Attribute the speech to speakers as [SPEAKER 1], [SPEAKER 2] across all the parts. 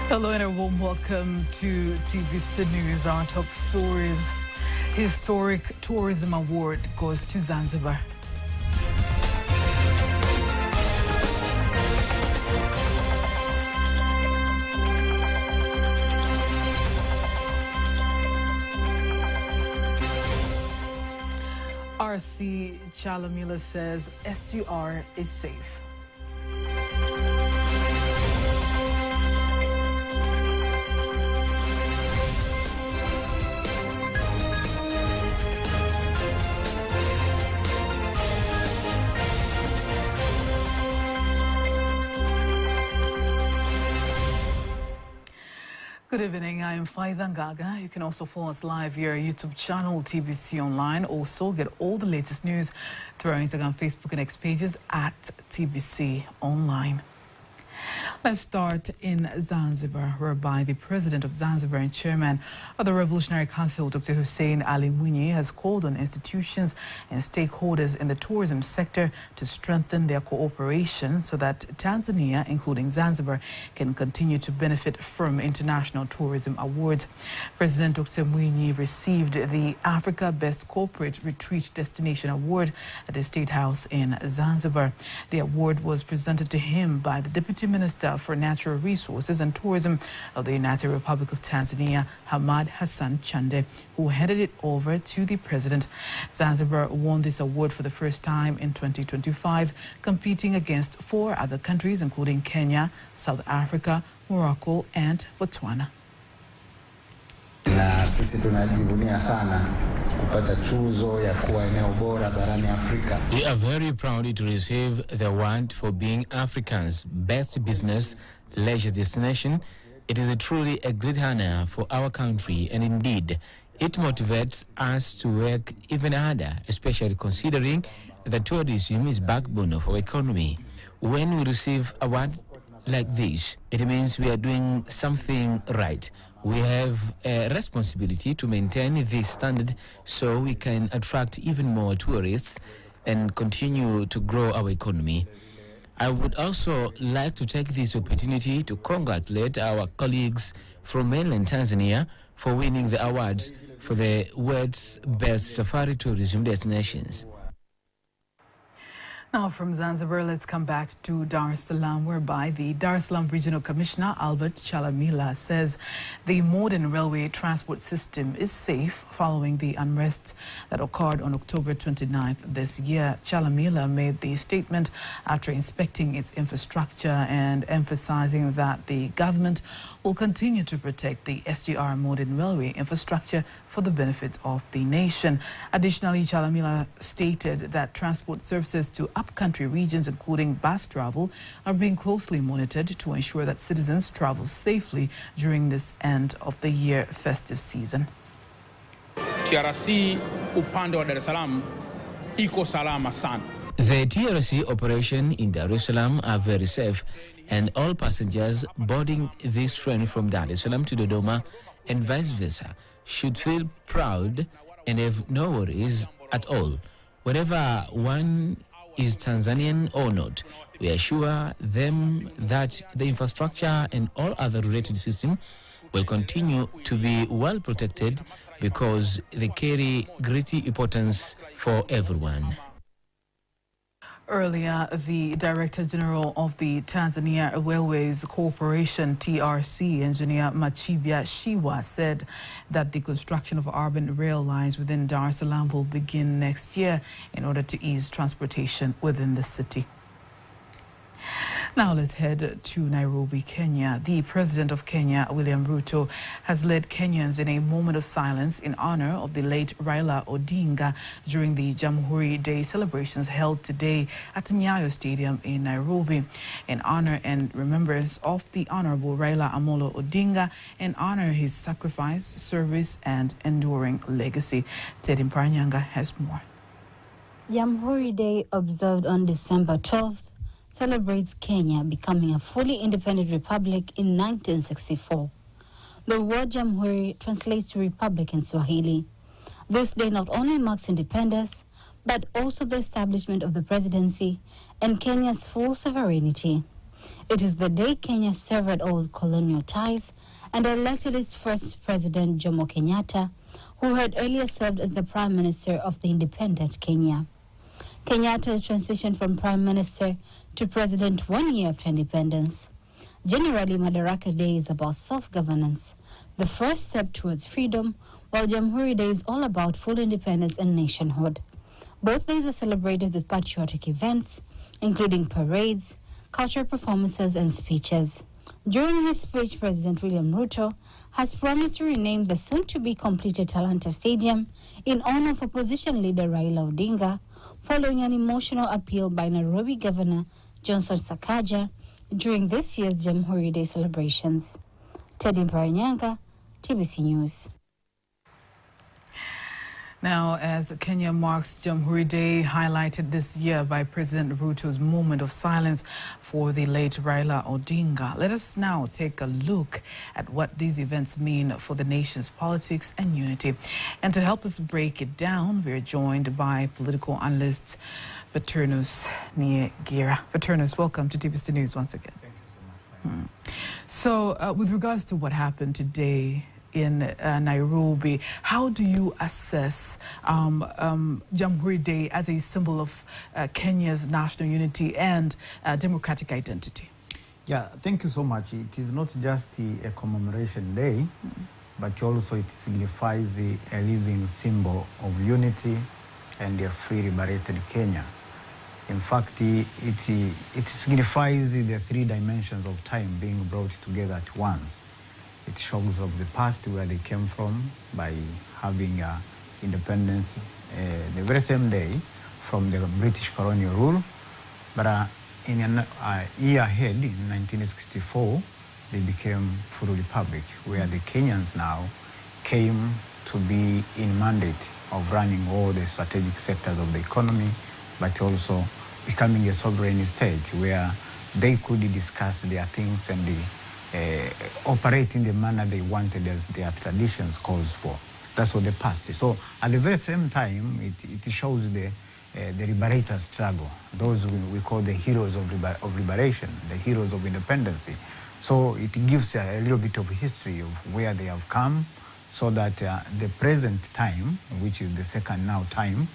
[SPEAKER 1] Hello and a warm welcome to TVC News. Our top stories. Historic Tourism Award goes to Zanzibar. RC Chalamila says SGR is safe. Good evening, I am Faida Gaga. You can also follow us live via our YouTube channel, TVC Online. Also get all the latest news through our Instagram, Facebook and X pages at TVC Online. Let's start in Zanzibar, whereby the president of Zanzibar and chairman of the Revolutionary Council, Dr. Hussein Ali Mwinyi, has called on institutions and stakeholders in the tourism sector to strengthen their cooperation so that Tanzania, including Zanzibar, can continue to benefit from international tourism awards. President Dr. Mwinyi received the Africa Best Corporate Retreat Destination Award at the State House in Zanzibar. The award was presented to him by the Deputy Minister for Natural Resources and Tourism of the United Republic of Tanzania, Hamad Hassan Chande, who handed it over to the president. Zanzibar won this award for the first time in 2025, competing against 4 other countries, including Kenya, South Africa, Morocco, and Botswana.
[SPEAKER 2] Na sisi tunajivunia sana kupata tuzo ya kuwa eneo bora barani Afrika.
[SPEAKER 3] We are very proud to receive the award for being Africa's best business leisure destination. It is truly a great honor for our country, and indeed it motivates us to work even harder, especially considering that tourism is backbone of our economy. When we receive award like this, it means we are doing something right. We have a responsibility to maintain this standard so we can attract even more tourists and continue to grow our economy. I would also like to take this opportunity to congratulate our colleagues from mainland Tanzania for winning the awards for the world's best safari tourism destinations.
[SPEAKER 1] Now from Zanzibar, let's come back to Dar es Salaam, whereby the Dar es Salaam Regional Commissioner, Albert Chalamila, says the modern railway transport system is safe following the unrest that occurred on October 29th this year. Chalamila made the statement after inspecting its infrastructure and emphasizing that the government will continue to protect the SGR modern railway infrastructure for the benefit of the nation. Additionally, Chalamila stated that transport services to upcountry regions, including bus travel, are being closely monitored to ensure that citizens travel safely during this end of the year festive season.
[SPEAKER 4] TRC upande wa Dar es Salaam iko salama sana.
[SPEAKER 3] The TRC operation in Dar es Salaam are very safe, and all passengers boarding this train from Dar es Salaam to Dodoma and vice versa should feel proud and have no worries at all. Whether one is Tanzanian or not, we assure them that the infrastructure and all other related systems will continue to be well protected because they carry great importance for everyone.
[SPEAKER 1] Earlier, the Director General of the Tanzania Railways Corporation, TRC, Engineer Machibia Shiwa, said that the construction of urban rail lines within Dar es Salaam will begin next year in order to ease transportation within the city. Now let's head to Nairobi, Kenya. The President of Kenya, William Ruto, has led Kenyans in a moment of silence in honor of the late Raila Odinga during the Jamhuri Day celebrations held today at Nyayo Stadium in Nairobi. In honor and remembrance of the Honorable Raila Amolo Odinga and honor his sacrifice, service and enduring legacy. Teddy Mparanyanga has more.
[SPEAKER 5] Jamhuri Day, observed on December 12th, celebrates Kenya becoming a fully independent republic in 1964. The word Jamhuri translates to republic in Swahili. This day not only marks independence, but also the establishment of the presidency and Kenya's full sovereignty. It is the day Kenya severed old colonial ties and elected its first president, Jomo Kenyatta, who had earlier served as the Prime Minister of the independent Kenya. Kenyatta transitioned from Prime Minister to President 1 year after independence. Generally, Madaraka Day is about self-governance, the first step towards freedom, while Jamhuri Day is all about full independence and nationhood. Both days are celebrated with patriotic events, including parades, cultural performances, and speeches. During his speech, President William Ruto has promised to rename the soon-to-be completed Talanta Stadium in honor of opposition leader Raila Odinga, following an emotional appeal by Nairobi Governor Johnson Sakaja during this year's Jamhuri Day celebrations. Teddy Paranyanga, TBC News.
[SPEAKER 1] Now, as Kenya marks Jamhuri Day, highlighted this year by President Ruto's moment of silence for the late Raila Odinga, let us now take a look at what these events mean for the nation's politics and unity. And to help us break it down, we're joined by political analyst Paternus Niegira. Paternus, welcome to TBC News once again.
[SPEAKER 2] Thank you so much.
[SPEAKER 1] So, with regards to what happened today in Nairobi, how do you assess Jamhuri Day as a symbol of Kenya's national unity and democratic identity?
[SPEAKER 2] Yeah, thank you so much. It is not just a commemoration day, but also it signifies a living symbol of unity and a free liberated Kenya. In fact, it signifies the three dimensions of time being brought together at once. It shows of the past where they came from by having independence the very same day from the British colonial rule. But in a year ahead, in 1964, they became full republic, where the Kenyans now came to be in mandate of running all the strategic sectors of the economy, but also becoming a sovereign state where they could discuss their things and operate in the manner they wanted as their traditions calls for. That's what the past is. So at the very same time, it shows the liberator struggle, those we call the heroes of liberation, the heroes of independence. So it gives a little bit of history of where they have come, so that the present time, which is the second now time,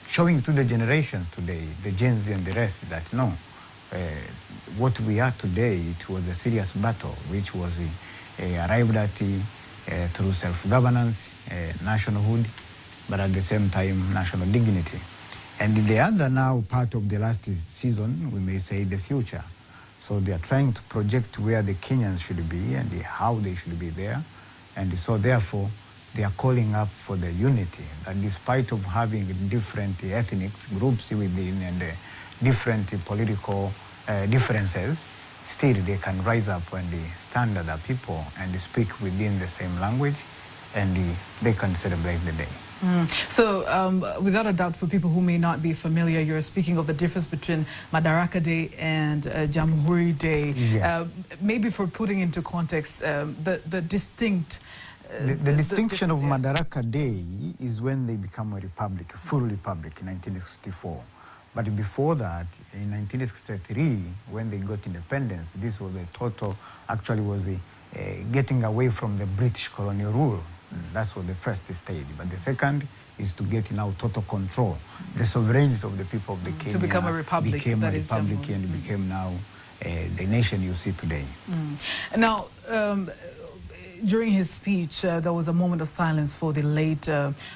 [SPEAKER 2] showing to the generations today, the Gen Z and the rest, that no, what we are today, it was a serious battle, which was arrived at through self-governance, nationhood, but at the same time, national dignity. And the other now part of the last season, we may say the future. So they are trying to project where the Kenyans should be and how they should be there. And so therefore, they are calling up for the unity, that despite of having different ethnic groups within and different political differences, still they can rise up and stand as a people and speak within the same language, and they can celebrate the day.
[SPEAKER 1] So, without a doubt, for people who may not be familiar, you're speaking of the difference between Madaraka Day and Jamhuri Day.
[SPEAKER 2] Yes.
[SPEAKER 1] Maybe for putting into context the distinct...
[SPEAKER 2] The distinction of Madaraka Day is when they become a republic, a full republic in 1964. But before that, in 1963, when they got independence, this was a total, actually was getting away from the British colonial rule. That's what the first stage. But the second is to get now total control. The sovereignty of the people of the Kenya
[SPEAKER 1] to become a republic,
[SPEAKER 2] became a republic and became now the nation you see today.
[SPEAKER 1] Now, during his speech, there was a moment of silence for the late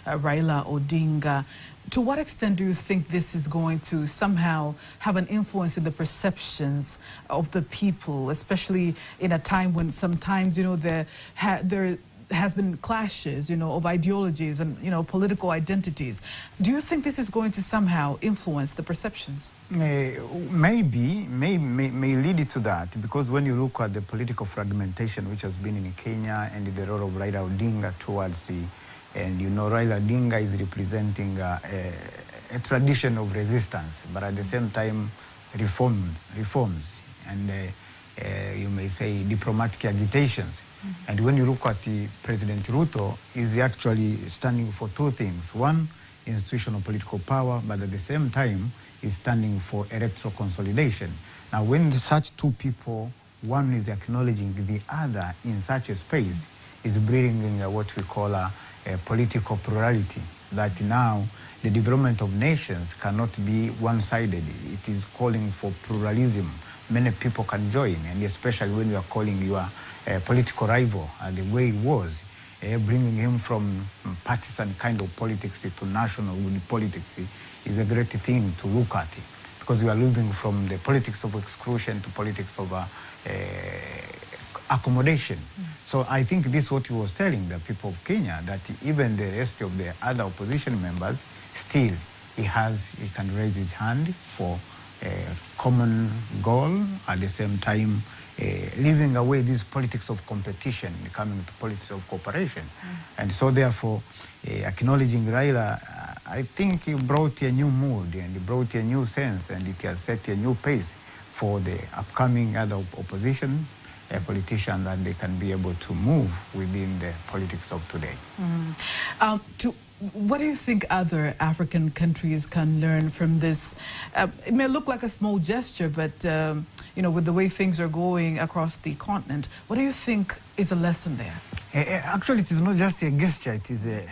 [SPEAKER 1] Raila Odinga. To what extent do you think this is going to somehow have an influence in the perceptions of the people, especially in a time when sometimes, you know, there has been clashes, you know, of ideologies and, you know, political identities. Do you think this is going to somehow influence the perceptions?
[SPEAKER 2] Maybe, may lead to that, because when you look at the political fragmentation which has been in Kenya and the role of Raila Odinga towards the, and you know, Raila Odinga is representing a tradition of resistance, but at the same time reforms and you may say diplomatic agitations. And when you look at the President Ruto, is actually standing for two things. One, institutional political power, but at the same time is standing for electoral consolidation. Now, when such two people, one is acknowledging the other in such a space, is bringing what we call a political plurality, that now the development of nations cannot be one-sided. It is calling for pluralism. Many people can join, and especially when you are calling your political rival the way it was, bringing him from partisan kind of politics to national politics is a great thing to look at, because we are moving from the politics of exclusion to politics of accommodation. So I think this is what he was telling the people of Kenya, that even the rest of the other opposition members, still he can raise his hand for a common goal, at the same time leaving away this politics of competition, coming to politics of cooperation. And so therefore, acknowledging Raila, I think he brought a new mood and he brought a new sense, and it has set a new pace for the upcoming other opposition politicians, that they can be able to move within the politics of today.
[SPEAKER 1] What do you think other African countries can learn from this? It may look like a small gesture, but you know, with the way things are going across the continent, what do you think is a lesson there?
[SPEAKER 2] Actually, it is not just a gesture, it is a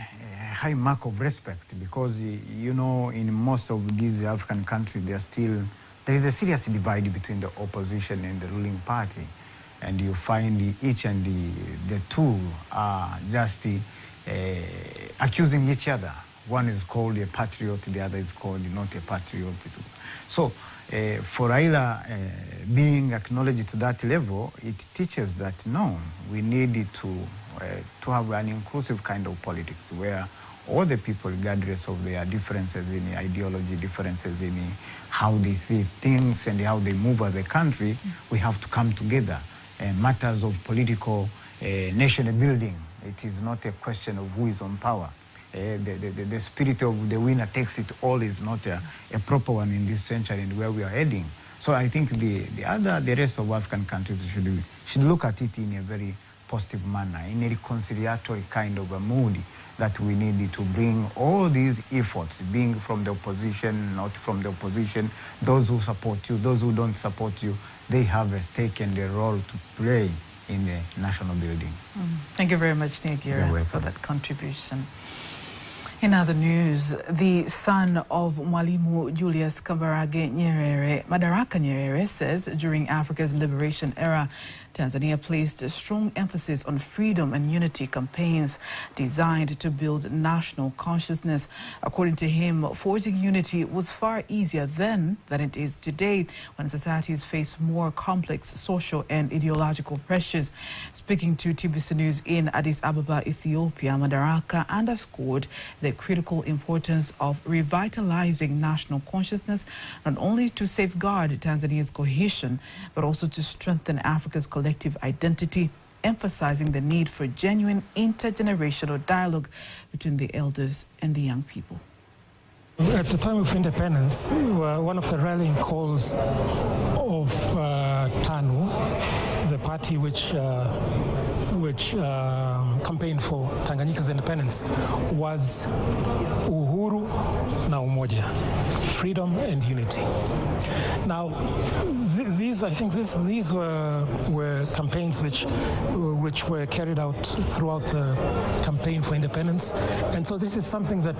[SPEAKER 2] high mark of respect, because, you know, in most of these African countries, there is a serious divide between the opposition and the ruling party. And you find each and the two are just accusing each other. One is called a patriot, the other is called not a patriot. So for Raila being acknowledged to that level, it teaches that no, we need to have an inclusive kind of politics where all the people, regardless of their differences in ideology, differences in how they see things and how they move as a country, we have to come together. Matters of political nation building, it is not a question of who is on power. The spirit of the winner takes it all is not a proper one in this century and where we are heading. So I think the rest of African countries should look at it in a very positive manner, in a reconciliatory kind of a mood, that we need to bring all these efforts, being from the opposition, not from the opposition, those who support you, those who don't support you, they have a stake and a role to play in the national building.
[SPEAKER 1] Thank you very much, Niagira, for that contribution. In other news, the son of Mwalimu Julius Kambarage Nyerere, Madaraka Nyerere, says during Africa's liberation era, Tanzania placed a strong emphasis on freedom and unity campaigns designed to build national consciousness. According to him, forging unity was far easier then than it is today, when societies face more complex social and ideological pressures. Speaking to TBC News in Addis Ababa, Ethiopia, Madaraka underscored the critical importance of revitalizing national consciousness, not only to safeguard Tanzania's cohesion, but also to strengthen Africa's collective identity, emphasizing the need for genuine intergenerational dialogue between the elders and the young people.
[SPEAKER 6] At the time of independence, one of the rallying calls of TANU, the party which campaigned for Tanganyika's independence, was Uhuru na Umoja, freedom and unity. Now, these were campaigns which were carried out throughout the campaign for independence, and so this is something that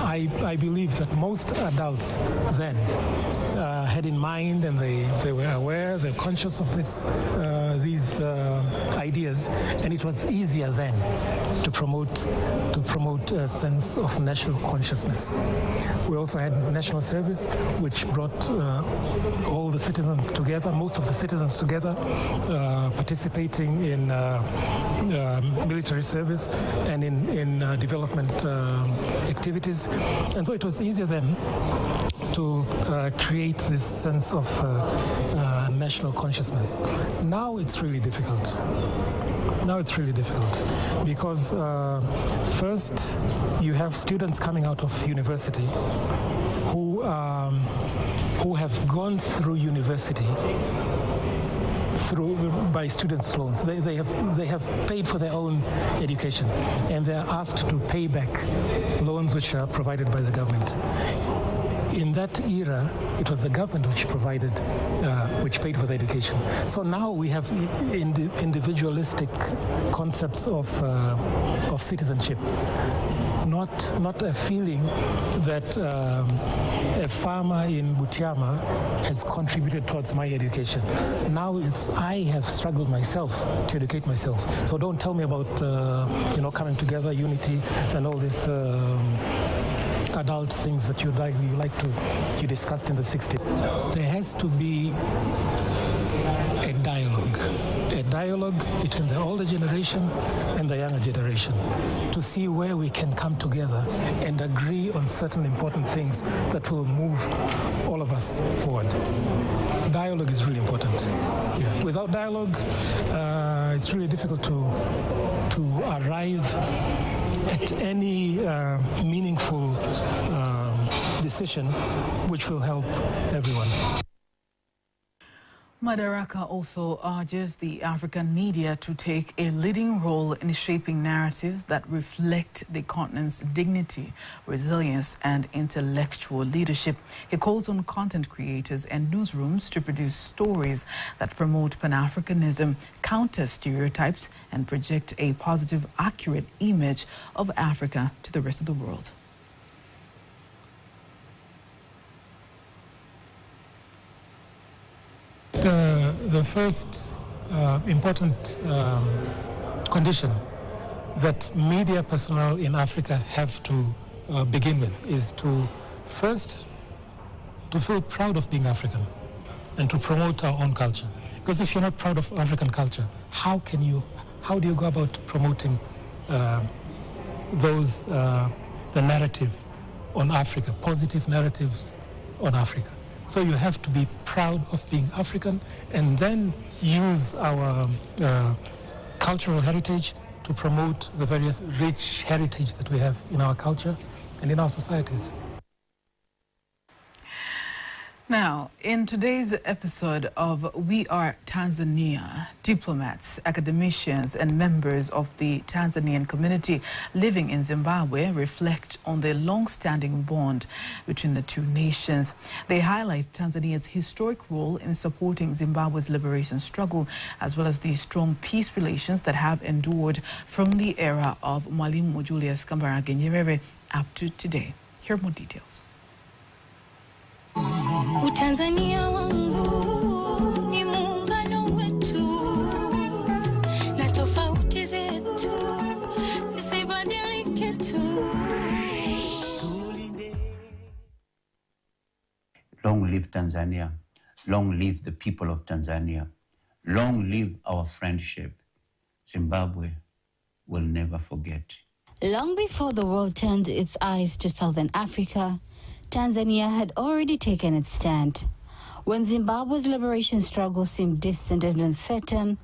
[SPEAKER 6] I believe that most adults then had in mind, and they were aware, they're conscious of these ideas, and it was easier then to promote a sense of national consciousness. We also had national service, which brought all the citizens together, most of the citizens together, participating in military service and in development activities. And so it was easier then to create this sense of national consciousness. Now it's really difficult. Because first you have students coming out of university who have gone through university by students' loans. They have paid for their own education, and they're asked to pay back loans which are provided by the government. in that era, it was the government which paid for the education. So now we have individualistic concepts of citizenship. Not a feeling that a farmer in Butiama has contributed towards my education. Now it's I have struggled myself to educate myself. So don't tell me about coming together, unity, and all this adult things that you discussed in the 60s. There has to be a dialogue between the older generation and the younger generation to see where we can come together and agree on certain important things that will move all of us forward. Dialogue is really important. Yeah. Without dialogue, it's really difficult to arrive at any meaningful decision which will help everyone.
[SPEAKER 1] Madaraka also urges the African media to take a leading role in shaping narratives that reflect the continent's dignity, resilience, and intellectual leadership. He calls on content creators and newsrooms to produce stories that promote Pan-Africanism, counter stereotypes, and project a positive, accurate image of Africa to the rest of the world.
[SPEAKER 6] The first important condition that media personnel in Africa have to begin with is to first to feel proud of being African and to promote our own culture. Because if you're not proud of African culture, how do you go about promoting the narrative on Africa, positive narratives on Africa? So you have to be proud of being African and then use our cultural heritage to promote the various rich heritage that we have in our culture and in our societies.
[SPEAKER 1] Now, in today's episode of We Are Tanzania, diplomats, academicians, and members of the Tanzanian community living in Zimbabwe reflect on the long-standing bond between the two nations. They highlight Tanzania's historic role in supporting Zimbabwe's liberation struggle, as well as the strong peace relations that have endured from the era of Mwalimu Julius Kambarage Nyerere up to today. Here are more details.
[SPEAKER 7] Utanzania wangu ni muungano wetu na tofauti zetu zisibadilike tu.
[SPEAKER 8] Long live Tanzania. Long live the people of Tanzania. Long live our friendship. Zimbabwe will never forget.
[SPEAKER 5] Long before the world turned its eyes to Southern Africa, Tanzania had already taken its stand. When Zimbabwe's liberation struggle seemed distant and uncertain,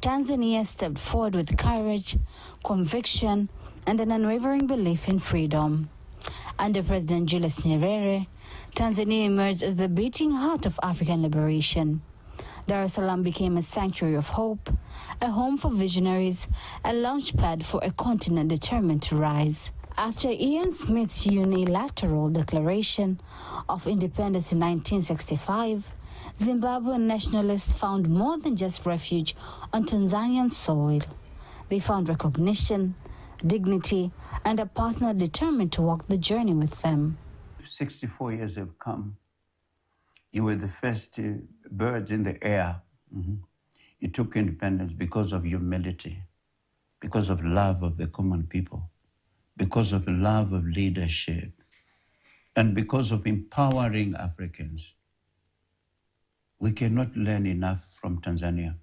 [SPEAKER 5] Tanzania stepped forward with courage, conviction, and an unwavering belief in freedom. Under President Julius Nyerere, Tanzania emerged as the beating heart of African liberation. Dar es Salaam became a sanctuary of hope, a home for visionaries, a launchpad for a continent determined to rise. After Ian Smith's unilateral declaration of independence in 1965, Zimbabwean nationalists found more than just refuge on Tanzanian soil. They found recognition, dignity, and a partner determined to walk the journey with them.
[SPEAKER 8] 64 years have come. You were the first birds in the air. You took independence because of humility, because of love of the common people, because of love of leadership, and because of empowering Africans. We cannot learn enough from Tanzania.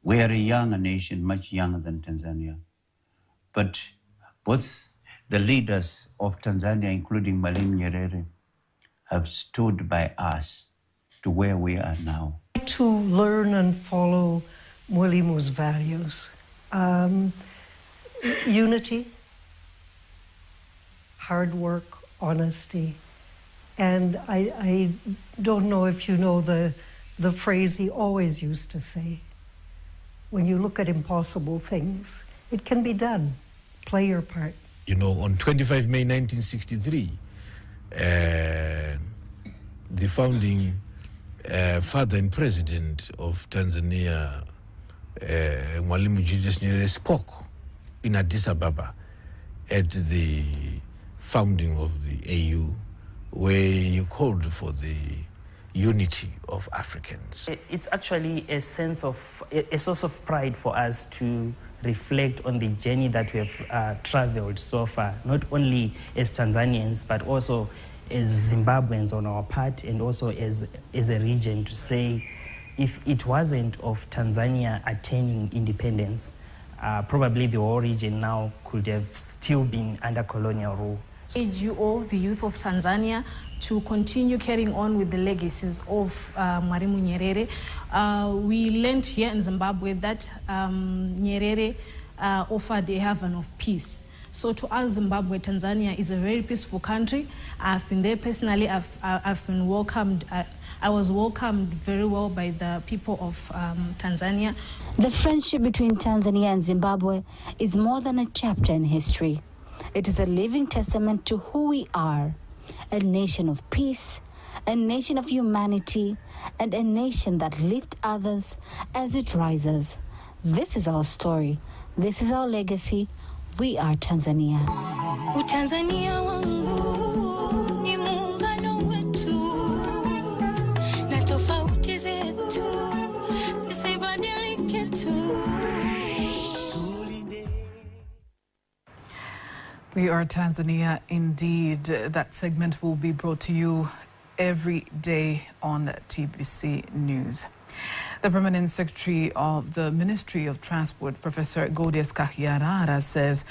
[SPEAKER 8] We are a young nation, much younger than Tanzania. But both the leaders of Tanzania, including Mwalimu Nyerere, have stood by us to where we are now.
[SPEAKER 9] To learn and follow Mwalimu's values. Unity, hard work, honesty. And I don't know if you know the phrase he always used to say, when you look at impossible things, it can be done. Play your part.
[SPEAKER 10] You know, on 25 May 1963, the founding father and president of Tanzania, Mwalimu Julius Nyerere, spoke in Addis Ababa at the founding of the AU, where you called for the unity of Africans.
[SPEAKER 11] It's actually a source of pride for us to reflect on the journey that we have traveled so far, not only as Tanzanians, but also as Zimbabweans on our part, and also as a region, to say if it wasn't of Tanzania attaining independence, probably the whole region now could have still been under colonial rule.
[SPEAKER 12] You all, the youth of Tanzania, to continue carrying on with the legacies of Mwalimu Nyerere. We learned here in Zimbabwe that Nyerere offered a haven of peace. So to us, Zimbabwe, Tanzania is a very peaceful country. I've been there personally. I've been welcomed. I was welcomed very well by the people of Tanzania.
[SPEAKER 5] The friendship between Tanzania and Zimbabwe is more than a chapter in history. It is a living testament to who we are, a nation of peace, a nation of humanity, and a nation that lifts others as it rises. This is our story. This is our legacy. We are Tanzania.
[SPEAKER 7] Utanzania wangu ni muungano wetu na tofauti zetu zisibadilike tu.
[SPEAKER 1] We are Tanzania indeed. That segment will be brought to you every day on TBC News. The Permanent Secretary of the Ministry of Transport, Professor Gaudius Kahiarara, says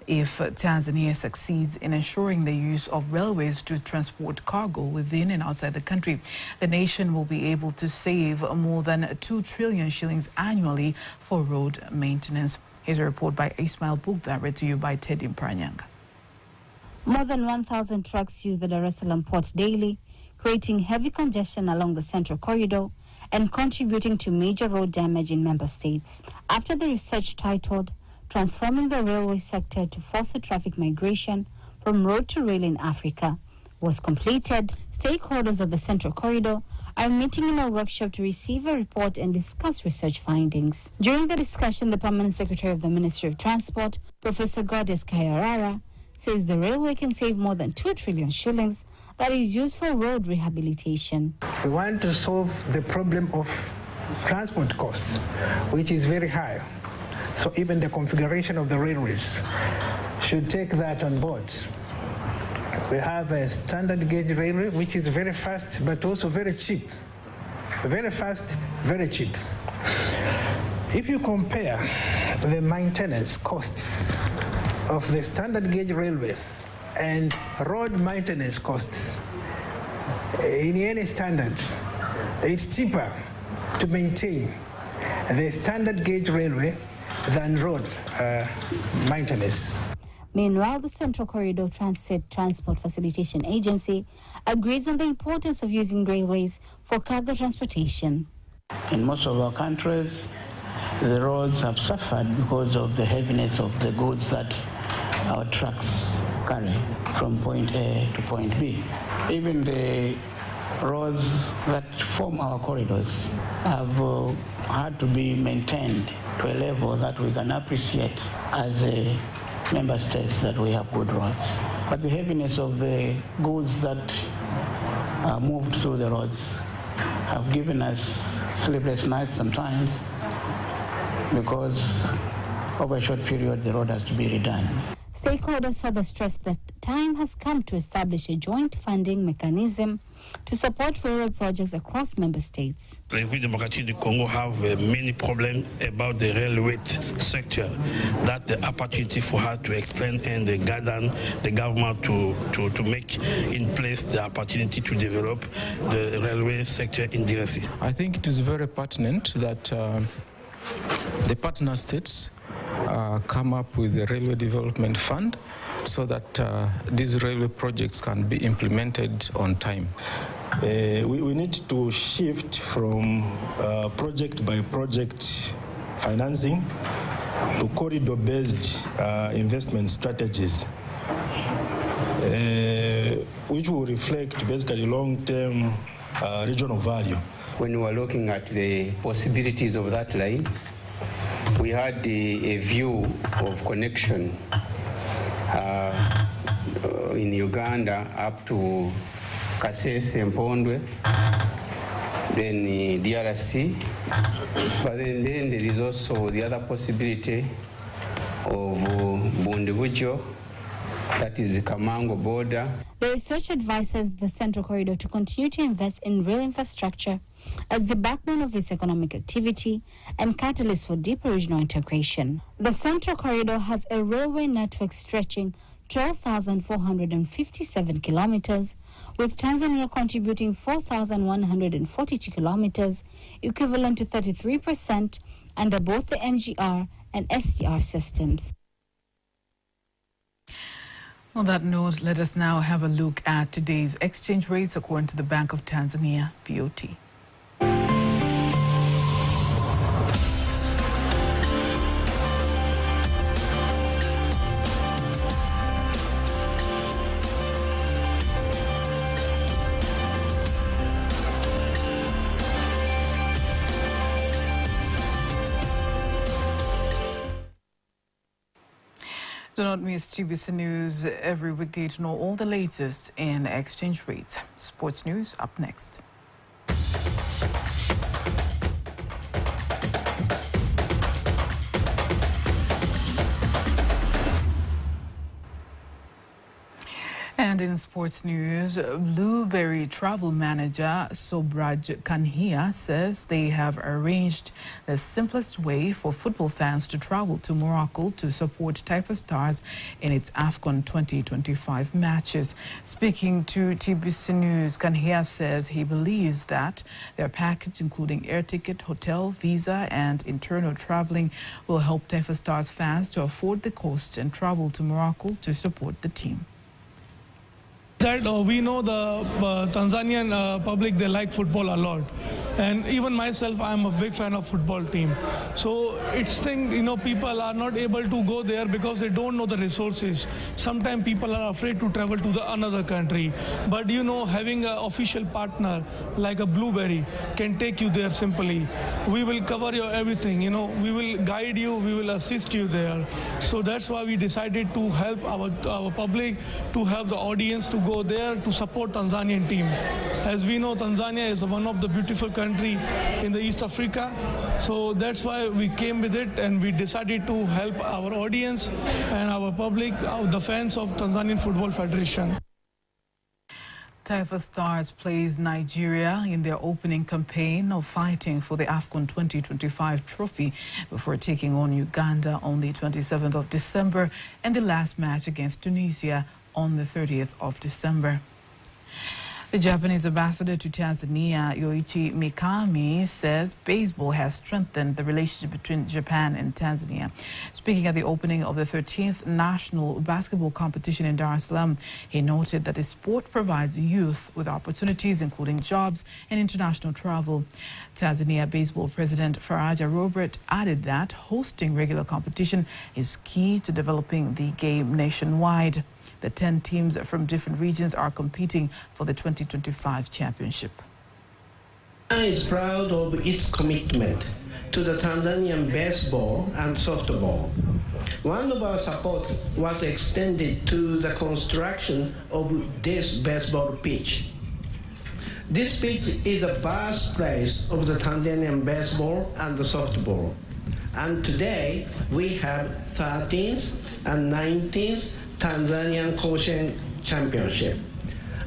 [SPEAKER 1] if Tanzania succeeds in ensuring the use of railways to transport cargo within and outside the country, the nation will be able to save more than 2 trillion shillings annually for road maintenance. Here's a report by Ismail Bugda, read to you by Teddy Mpranyang.
[SPEAKER 5] More than 1,000 trucks use the Dar es Salaam port daily, creating heavy congestion along the Central Corridor and contributing to major road damage in member states. After the research titled Transforming the Railway Sector to Foster Traffic Migration from Road to Rail in Africa was completed, stakeholders of the Central Corridor are meeting in a workshop to receive a report and discuss research findings. During the discussion, the Permanent Secretary of the Ministry of Transport, Professor Gaudius Kahiarara, says the railway can save more than 2 trillion shillings that is used for road rehabilitation.
[SPEAKER 13] We want to solve the problem of transport costs, which is very high. So even the configuration of the railways should take that on board. We have a standard gauge railway, which is very fast, but also very cheap. Very fast, very cheap. If you compare the maintenance costs of the standard gauge railway and road maintenance costs in any standard, it's cheaper to maintain the standard gauge railway than road maintenance.
[SPEAKER 5] Meanwhile, the Central Corridor Transport Facilitation Agency agrees on the importance of using railways for cargo transportation.
[SPEAKER 14] In most of our countries, the roads have suffered because of the heaviness of the goods that our trucks carry from point A to point B. Even the roads that form our corridors have had to be maintained to a level that we can appreciate as a member states that we have good roads. But the heaviness of the goods that are moved through the roads have given us sleepless nights sometimes, because over a short period the road has to be redone.
[SPEAKER 5] Stakeholders further stress that time has come to establish a joint funding mechanism to support railway projects across member states.
[SPEAKER 15] The Republic Democratic of Congo have many problems about the railway sector. That's the opportunity for her to explain and guide the government to make in place the opportunity to develop the railway sector in DRC.
[SPEAKER 16] I think it is very pertinent that the partner states come up with a railway development fund so that these railway projects can be implemented on time.
[SPEAKER 17] We need to shift from project by project financing to corridor-based investment strategies, which will reflect basically long-term regional value.
[SPEAKER 18] When we were looking at the possibilities of that line, we had a view of connection in Uganda up to Kasese and Pondwe, then DRC, but then there is also the other possibility of Bundibujo, that is the Kamango border.
[SPEAKER 5] The research advises the Central Corridor to continue to invest in rail infrastructure as the backbone of its economic activity and catalyst for deeper regional integration. The Central Corridor has a railway network stretching 12,457 kilometers, with Tanzania contributing 4,142 kilometers, equivalent to 33% under both the MGR and SDR systems.
[SPEAKER 1] On that note, let us now have a look at today's exchange rates according to the Bank of Tanzania, BOT. Do not miss TBC News every weekday to know all the latest in exchange rates. Sports news up next. And in sports news, Blueberry travel manager Sobraj Kanhia says they have arranged the simplest way for football fans to travel to Morocco to support Taifa Stars in its AFCON 2025 matches. Speaking to TBC News, Kanhia says he believes that their package, including air ticket, hotel, visa, and internal traveling, will help Taifa Stars fans to afford the cost and travel to Morocco to support the team.
[SPEAKER 19] That we know the Tanzanian public, they like football a lot, and even myself, I'm a big fan of football team. So it's thing, people are not able to go there because they don't know the resources. Sometimes people are afraid to travel to another country, but having an official partner like a Blueberry can take you there simply. We will cover your everything, we will guide you, we will assist you there. So that's why we decided to help our public, to have the audience to go there to support Tanzanian team. As we know, Tanzania is one of the beautiful country in the East Africa. So that's why we came with it, and we decided to help our audience and our public, the fans of Tanzanian Football Federation.
[SPEAKER 1] Taifa Stars plays Nigeria in their opening campaign of fighting for the AFCON 2025 trophy before taking on Uganda on the 27th of December and the last match against Tunisia on the 30th of December. The Japanese ambassador to Tanzania, Yoichi Mikami, says baseball has strengthened the relationship between Japan and Tanzania. Speaking at the opening of the 13th National Basketball Competition in Dar es Salaam, he noted that the sport provides youth with opportunities, including jobs and international travel. Tanzania Baseball President Faraja Robert added that hosting regular competition is key to developing the game nationwide. The 10 teams from different regions are competing for the 2025 championship.
[SPEAKER 20] Tanzania is proud of its commitment to the Tanzanian baseball and softball. One of our support was extended to the construction of this baseball pitch. This pitch is the birthplace of the Tanzanian baseball and the softball. And today we have 13th and 19th Tanzanian Koshien Championship.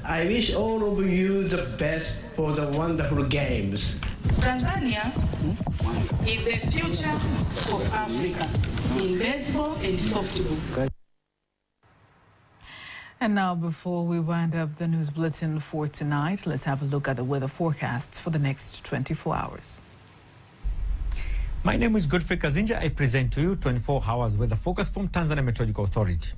[SPEAKER 20] I wish all of you the best for the wonderful games.
[SPEAKER 21] Tanzania is the future of Africa in baseball and softball.
[SPEAKER 1] And now, before we wind up the news bulletin for tonight, let's have a look at the weather forecasts for the next 24 hours.
[SPEAKER 22] My name is Godfrey Kazinja. I present to you 24 hours weather forecast from Tanzania Meteorological Authority.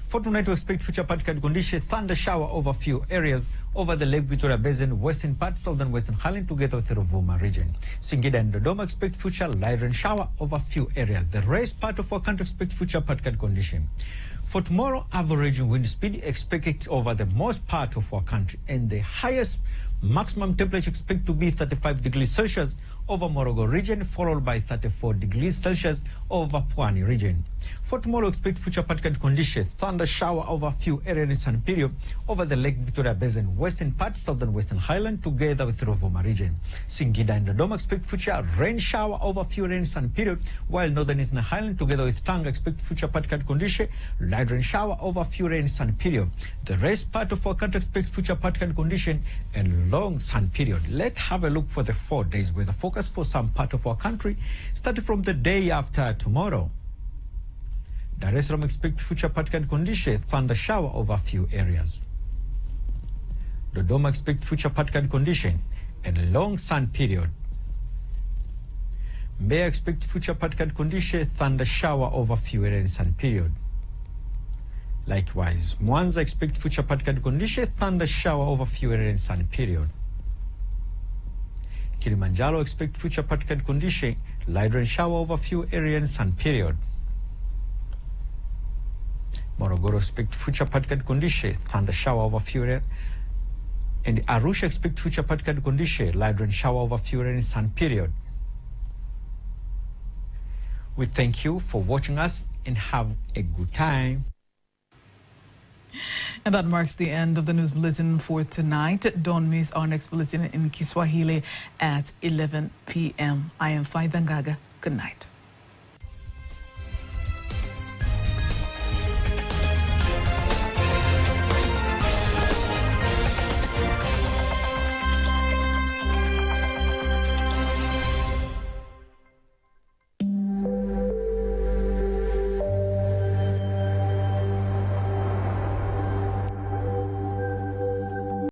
[SPEAKER 22] For tonight, we expect future particular conditions, thunder shower over a few areas over the Lake Victoria Basin, western part, southern western Highland, together with the Ruvuma region. Singida and Dodoma expect future light rain shower over a few areas. The rest part of our country expect future particular condition. For tomorrow, average wind speed expected over the most part of our country, and the highest Maximum temperature expected to be 35 degrees Celsius over Morogoro region, followed by 34 degrees Celsius over Pwani region. For tomorrow, expect future particular conditions, thunder shower over a few areas in sun period over the Lake Victoria Basin, western part, southern western highland, together with Rovuma region. Singida and Dodoma expect future rain shower over a few areas in sun period, while northern eastern highland, together with Tanga, expect future particular condition, light rain shower over a few areas in sun period. The rest part of our country expect future particular condition and long sun period. Let's have a look for the 4 days weather forecast for some part of our country, starting from the day after tomorrow. Dar es Salaam expect future particular condition, thunder shower over a few areas. Dodoma expect future particular condition and long sun period. Mbeya expect future particular condition, thunder shower over a few areas in sun period. Likewise, Mwanza expect future particular condition, thunder shower over a few areas in sun period. Kilimanjaro expect future particular condition, light rain shower over a few areas in sun period. Morogoro expect future particular condition, thunder shower over a few areas. And Arusha expect future particular condition, light rain shower over a few areas in sun period. We thank you for watching us and have a good time.
[SPEAKER 1] And that marks the end of the news bulletin for tonight. Don't miss our next bulletin in Kiswahili at 11 p.m. I am Faida Ngaga. Good night.